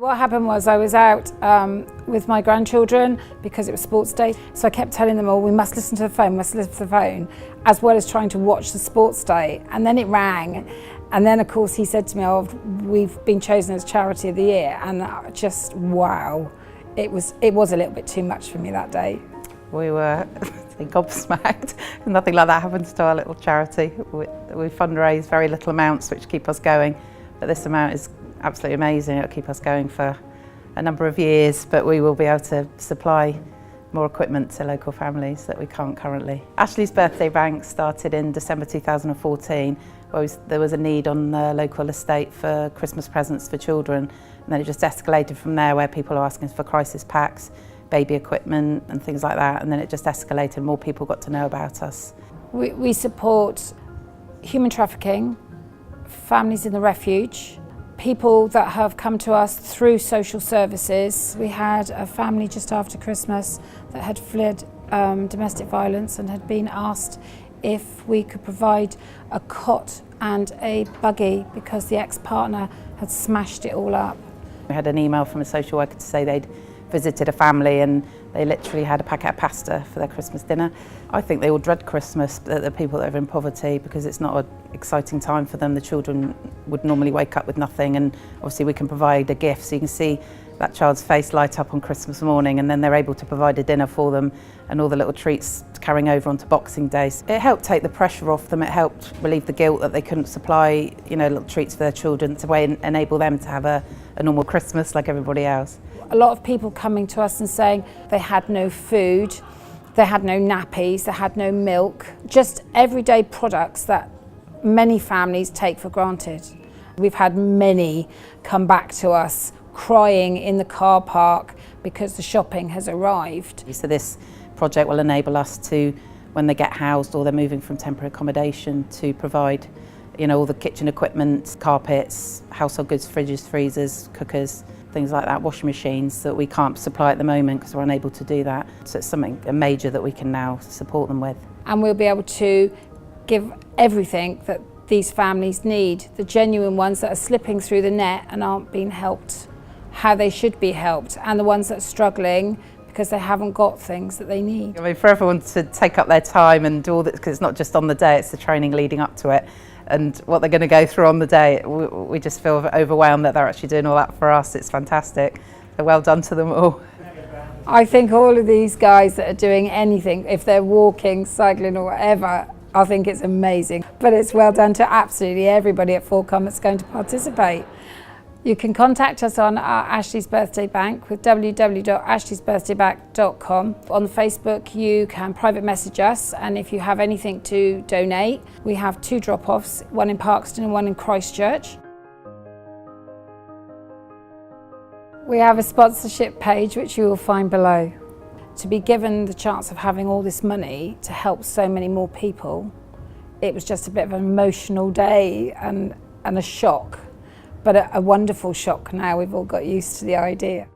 What happened was I was out with my grandchildren because it was sports day, so I kept telling them all, we must listen to the phone, as well as trying to watch the sports day. And then it rang, and then of course he said to me, oh, we've been chosen as Charity of the Year, and just wow, it was a little bit too much for me that day. We were gobsmacked. Nothing like that happens to our little charity. We fundraise very little amounts which keep us going, but this amount is absolutely amazing. It'll keep us going for a number of years, but we will be able to supply more equipment to local families that we can't currently. Ashley's Birthday Bank started in December 2014, where there was a need on the local estate for Christmas presents for children, and then it just escalated from there, where people are asking for crisis packs, baby equipment and things like that, and then it just escalated. More people got to know about us. We support human trafficking, families in the refuge, people that have come to us through social services. We had a family just after Christmas that had fled domestic violence and had been asked if we could provide a cot and a buggy because the ex-partner had smashed it all up. We had an email from a social worker to say they'd visited a family and they literally had a packet of pasta for their Christmas dinner. I think they all dread Christmas, the people that are in poverty, because it's not an exciting time for them. The children would normally wake up with nothing, and obviously we can provide a gift, so you can see that child's face light up on Christmas morning, and then they're able to provide a dinner for them and all the little treats carrying over onto Boxing Day. It helped take the pressure off them. It helped relieve the guilt that they couldn't supply, little treats for their children to enable them to have a normal Christmas like everybody else. A lot of people coming to us and saying they had no food, they had no nappies, they had no milk, just everyday products that many families take for granted. We've had many come back to us crying in the car park because the shopping has arrived. So this project will enable us to, when they get housed or they're moving from temporary accommodation, to provide all the kitchen equipment, carpets, household goods, fridges, freezers, cookers, things like that, washing machines that we can't supply at the moment because we're unable to do that. So it's something major that we can now support them with. And we'll be able to give everything that these families need, the genuine ones that are slipping through the net and aren't being helped how they should be helped, and the ones that are struggling because they haven't got things that they need. I mean, for everyone to take up their time and do all that, because it's not just on the day, it's the training leading up to it and what they're going to go through on the day. We just feel overwhelmed that they're actually doing all that for us. It's fantastic. So well done to them all. I think all of these guys that are doing anything, if they're walking, cycling or whatever, I think it's amazing. But it's well done to absolutely everybody at 4Com that's going to participate. You can contact us on our Ashley's Birthday Bank with www.ashleysbirthdaybank.com. On Facebook you can private message us, and if you have anything to donate, we have 2 drop-offs, one in Parkston and one in Christchurch. We have a sponsorship page which you will find below. To be given the chance of having all this money to help so many more people, it was just a bit of an emotional day and a shock. But a wonderful shock now. We've all got used to the idea.